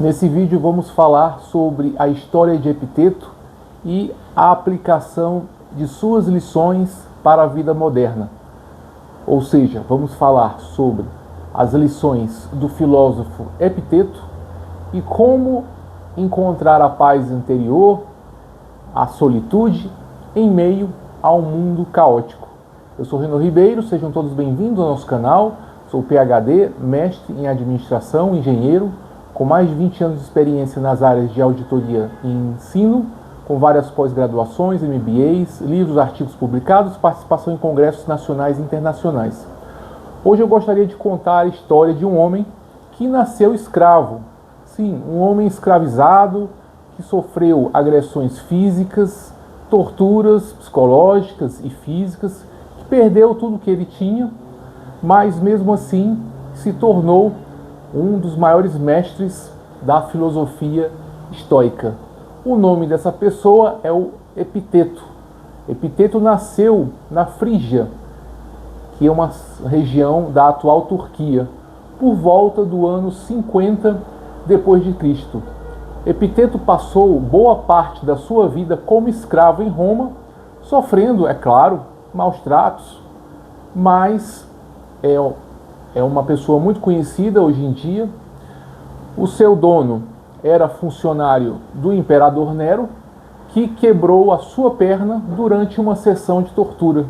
Nesse vídeo vamos falar sobre a história de Epiteto e a aplicação de suas lições para a vida moderna. Ou seja, vamos falar sobre as lições do filósofo Epiteto e como encontrar a paz interior, a solitude, em meio ao mundo caótico. Eu sou Reno Ribeiro, sejam todos bem-vindos ao nosso canal. Sou PhD, mestre em administração, engenheiro, com mais de 20 anos de experiência nas áreas de auditoria e ensino, com várias pós-graduações, MBAs, livros, artigos publicados, participação em congressos nacionais e internacionais. Hoje eu gostaria de contar a história de um homem que nasceu escravo. Sim, um homem escravizado que sofreu agressões físicas, torturas psicológicas e físicas, que perdeu tudo que ele tinha, mas mesmo assim se tornou um dos maiores mestres da filosofia estoica. O nome dessa pessoa é o Epiteto. Epiteto nasceu na Frígia, que é uma região da atual Turquia, por volta do ano 50 depois de Cristo. Epiteto passou boa parte da sua vida como escravo em Roma, sofrendo, é claro, maus tratos, mas é uma pessoa muito conhecida hoje em dia. O seu dono era funcionário do imperador Nero, que quebrou a sua perna durante uma sessão de tortura,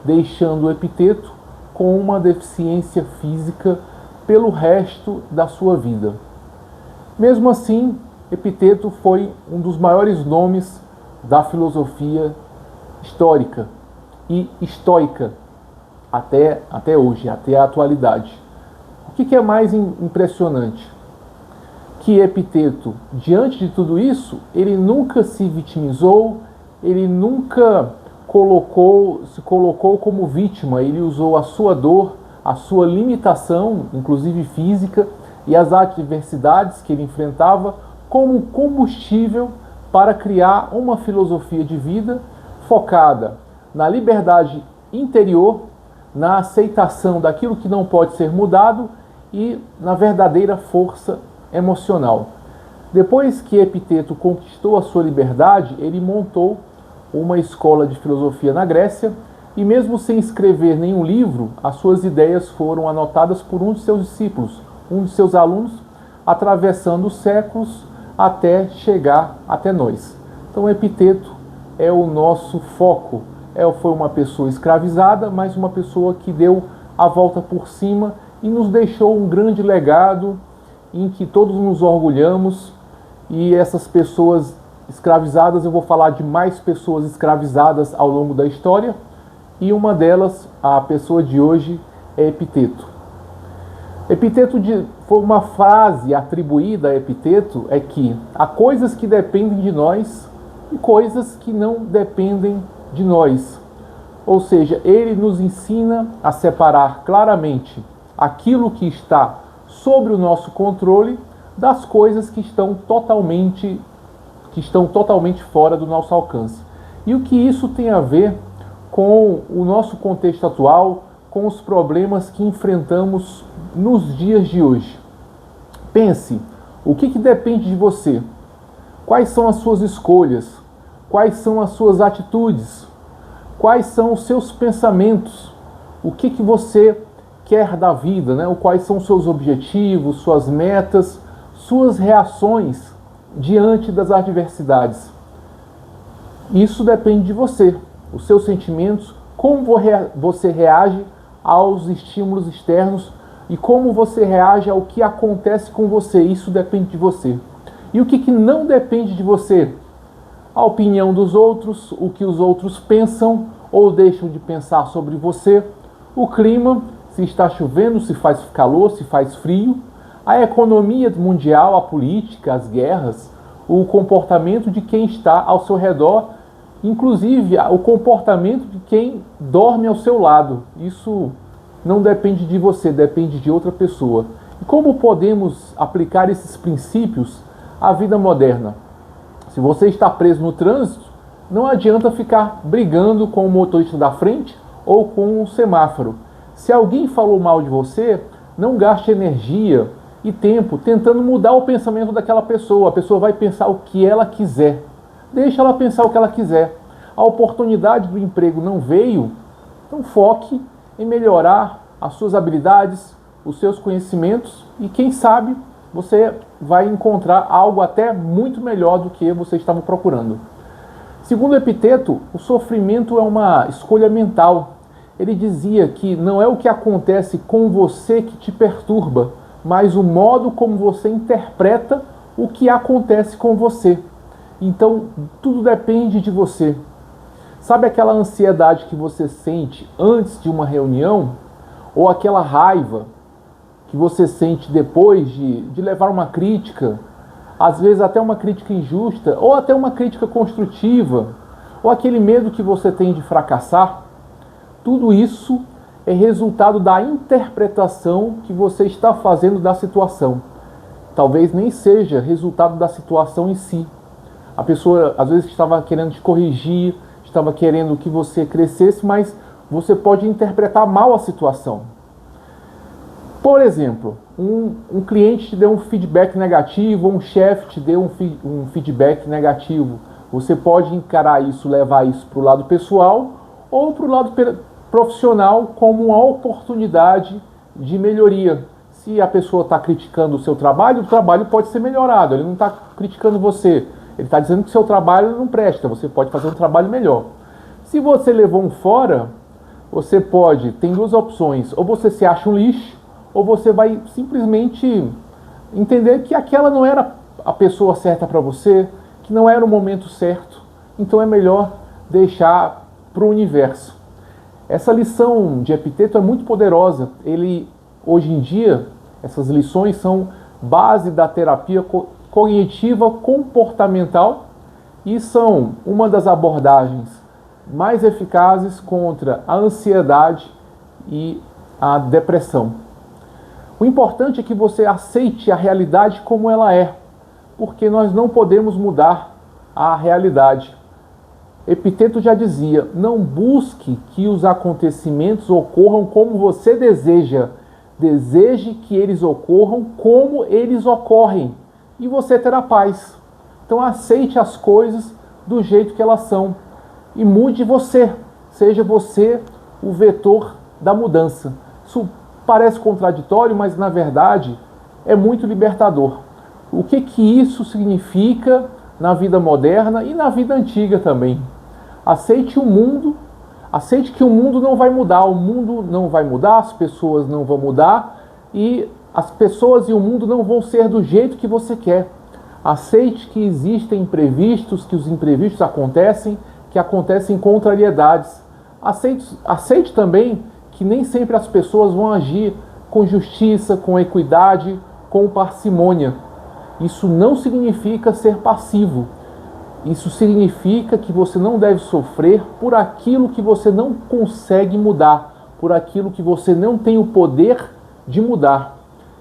deixando o Epiteto com uma deficiência física pelo resto da sua vida. Mesmo assim, Epiteto foi um dos maiores nomes da filosofia histórica e estoica até hoje, até a atualidade. O que é mais impressionante? Que Epiteto, diante de tudo isso, ele nunca se vitimizou, ele nunca se colocou como vítima, ele usou a sua dor, a sua limitação, inclusive física, e as adversidades que ele enfrentava como combustível para criar uma filosofia de vida focada na liberdade interior, na aceitação daquilo que não pode ser mudado e na verdadeira força emocional. Depois que Epiteto conquistou a sua liberdade, ele montou uma escola de filosofia na Grécia e, mesmo sem escrever nenhum livro, as suas ideias foram anotadas por um de seus discípulos, um de seus alunos, atravessando os séculos até chegar até nós. Então Epiteto é o nosso foco. Foi uma pessoa escravizada, mas uma pessoa que deu a volta por cima e nos deixou um grande legado em que todos nos orgulhamos. E essas pessoas escravizadas, eu vou falar de mais pessoas escravizadas ao longo da história, e uma delas, a pessoa de hoje, é Epiteto. Foi uma frase atribuída a Epiteto, é que há coisas que dependem de nós e coisas que não dependem de nós. Ou seja, ele nos ensina a separar claramente aquilo que está sob o nosso controle das coisas que estão totalmente fora do nosso alcance. E o que isso tem a ver com o nosso contexto atual, com os problemas que enfrentamos nos dias de hoje? Pense, o que depende de você? Quais são as suas escolhas? Quais são as suas atitudes? Quais são os seus pensamentos? O que você quer da vida, né? Quais são os seus objetivos, suas metas, suas reações diante das adversidades? Isso depende de você, os seus sentimentos, como você reage aos estímulos externos e como você reage ao que acontece com você. Isso depende de você. E o que não depende de você? A opinião dos outros, o que os outros pensam ou deixam de pensar sobre você, o clima, se está chovendo, se faz calor, se faz frio, a economia mundial, a política, as guerras, o comportamento de quem está ao seu redor, inclusive o comportamento de quem dorme ao seu lado. Isso não depende de você, depende de outra pessoa. E como podemos aplicar esses princípios à vida moderna? Se você está preso no trânsito, não adianta ficar brigando com o motorista da frente ou com o semáforo. Se alguém falou mal de você, não gaste energia e tempo tentando mudar o pensamento daquela pessoa. A pessoa vai pensar o que ela quiser. Deixa ela pensar o que ela quiser. A oportunidade do emprego não veio, então foque em melhorar as suas habilidades, os seus conhecimentos e quem sabe você vai encontrar algo até muito melhor do que você estava procurando. Segundo Epiteto, o sofrimento é uma escolha mental. Ele dizia que não é o que acontece com você que te perturba, mas o modo como você interpreta o que acontece com você. Então, tudo depende de você. Sabe aquela ansiedade que você sente antes de uma reunião? Ou aquela raiva que você sente depois de levar uma crítica? Às vezes até uma crítica injusta, ou até uma crítica construtiva, ou aquele medo que você tem de fracassar. Tudo isso é resultado da interpretação que você está fazendo da situação. Talvez nem seja resultado da situação em si. A pessoa às vezes estava querendo te corrigir, estava querendo que você crescesse, mas você pode interpretar mal a situação. Por exemplo, um cliente te deu um feedback negativo, ou um chefe te deu um feedback negativo. Você pode encarar isso, levar isso para o lado pessoal ou para o lado profissional como uma oportunidade de melhoria. Se a pessoa está criticando o trabalho pode ser melhorado. Ele não está criticando você. Ele está dizendo que o seu trabalho não presta. Você pode fazer um trabalho melhor. Se você levou um fora, você tem duas opções. Ou você se acha um lixo, ou você vai simplesmente entender que aquela não era a pessoa certa para você, que não era o momento certo. Então é melhor deixar para o universo. Essa lição de Epiteto é muito poderosa. Hoje em dia, essas lições são base da terapia cognitiva comportamental e são uma das abordagens mais eficazes contra a ansiedade e a depressão. O importante é que você aceite a realidade como ela é, porque nós não podemos mudar a realidade. Epiteto já dizia, não busque que os acontecimentos ocorram como você deseja, deseje que eles ocorram como eles ocorrem, e você terá paz. Então aceite as coisas do jeito que elas são, e mude você, seja você o vetor da mudança. Isso parece contraditório, mas na verdade é muito libertador. O que isso significa na vida moderna e na vida antiga também? Aceite o mundo, aceite que o mundo não vai mudar, o mundo não vai mudar, as pessoas não vão mudar e as pessoas e o mundo não vão ser do jeito que você quer. Aceite que existem imprevistos, que os imprevistos acontecem, que acontecem contrariedades. Aceite também que nem sempre as pessoas vão agir com justiça, com equidade, com parcimônia. Isso não significa ser passivo. Isso significa que você não deve sofrer por aquilo que você não consegue mudar, por aquilo que você não tem o poder de mudar.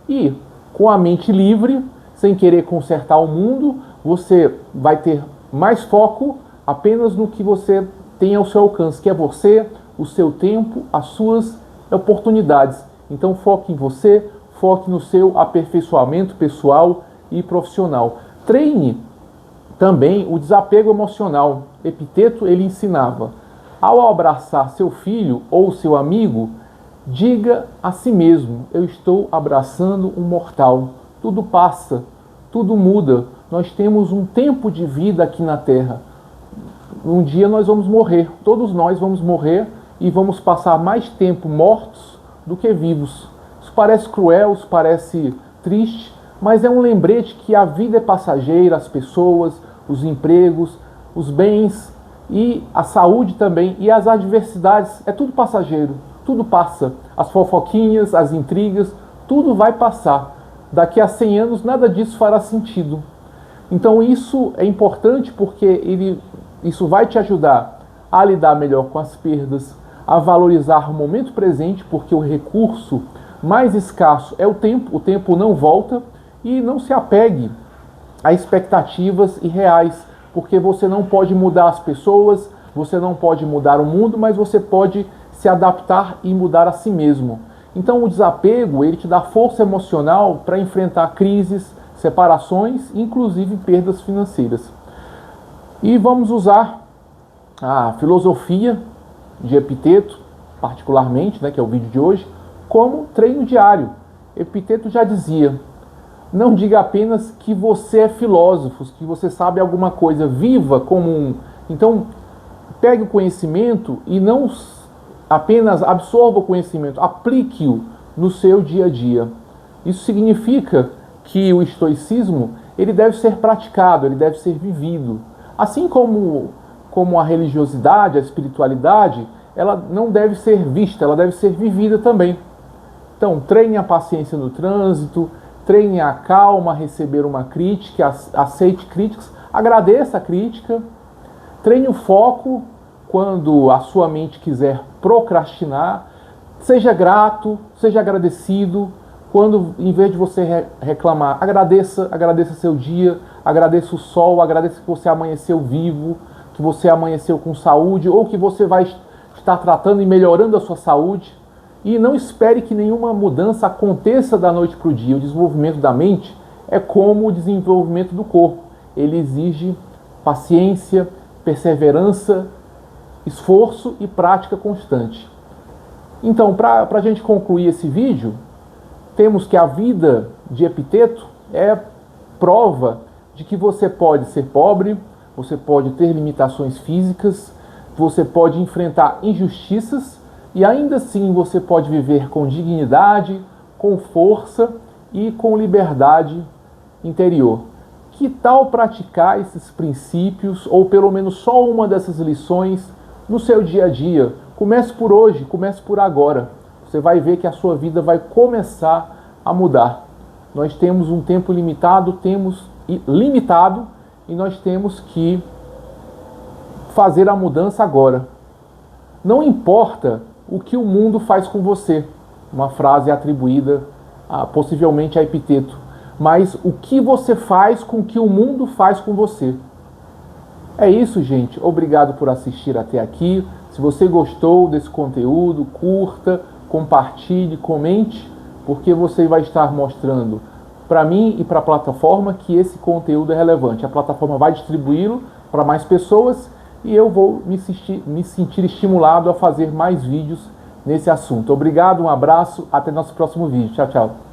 E com a mente livre, sem querer consertar o mundo, você vai ter mais foco apenas no que você tem ao seu alcance, que é você, o seu tempo, as suas oportunidades. Então foque em você, foque no seu aperfeiçoamento pessoal e profissional. Treine também o desapego emocional. Epiteto ele ensinava, ao abraçar seu filho ou seu amigo, diga a si mesmo, eu estou abraçando um mortal. Tudo passa, tudo muda. Nós temos um tempo de vida aqui na Terra. Um dia nós vamos morrer, todos nós vamos morrer e vamos passar mais tempo mortos do que vivos. Isso parece cruel, isso parece triste, mas é um lembrete que a vida é passageira, as pessoas, os empregos, os bens e a saúde também e as adversidades, é tudo passageiro, tudo passa. As fofoquinhas, as intrigas, tudo vai passar. Daqui a 100 anos nada disso fará sentido. Então isso é importante porque isso vai te ajudar a lidar melhor com as perdas, a valorizar o momento presente, porque o recurso mais escasso é o tempo não volta, e não se apegue a expectativas irreais, porque você não pode mudar as pessoas, você não pode mudar o mundo, mas você pode se adaptar e mudar a si mesmo. Então o desapego, ele te dá força emocional para enfrentar crises, separações, inclusive perdas financeiras. E vamos usar a filosofia de Epiteto, particularmente, né, que é o vídeo de hoje, como treino diário. Epiteto já dizia: não diga apenas que você é filósofo, que você sabe alguma coisa, viva como um. Então, pegue o conhecimento e não apenas absorva o conhecimento, aplique-o no seu dia a dia. Isso significa que o estoicismo, ele deve ser praticado, ele deve ser vivido. Assim como a religiosidade, a espiritualidade, ela não deve ser vista, ela deve ser vivida também. Então, treine a paciência no trânsito, treine a calma a receber uma crítica, aceite críticas, agradeça a crítica, treine o foco quando a sua mente quiser procrastinar, seja grato, seja agradecido, quando em vez de você reclamar, agradeça seu dia, agradeça o sol, agradeça que você amanheceu vivo, que você amanheceu com saúde, ou que você vai estar tratando e melhorando a sua saúde. E não espere que nenhuma mudança aconteça da noite para o dia. O desenvolvimento da mente é como o desenvolvimento do corpo. Ele exige paciência, perseverança, esforço e prática constante. Então, para a gente concluir esse vídeo, temos que a vida de Epiteto é prova de que você pode ser pobre, você pode ter limitações físicas, você pode enfrentar injustiças, e ainda assim você pode viver com dignidade, com força e com liberdade interior. Que tal praticar esses princípios, ou pelo menos só uma dessas lições, no seu dia a dia? Comece por hoje, comece por agora. Você vai ver que a sua vida vai começar a mudar. Nós temos um tempo limitado, e nós temos que fazer a mudança agora. Não importa o que o mundo faz com você, uma frase atribuída possivelmente a Epiteto, mas o que você faz com o que o mundo faz com você. É isso, gente. Obrigado por assistir até aqui. Se você gostou desse conteúdo, curta, compartilhe, comente, porque você vai estar mostrando para mim e para a plataforma que esse conteúdo é relevante. A plataforma vai distribuí-lo para mais pessoas e eu vou me sentir estimulado a fazer mais vídeos nesse assunto. Obrigado, um abraço, até nosso próximo vídeo. Tchau, tchau.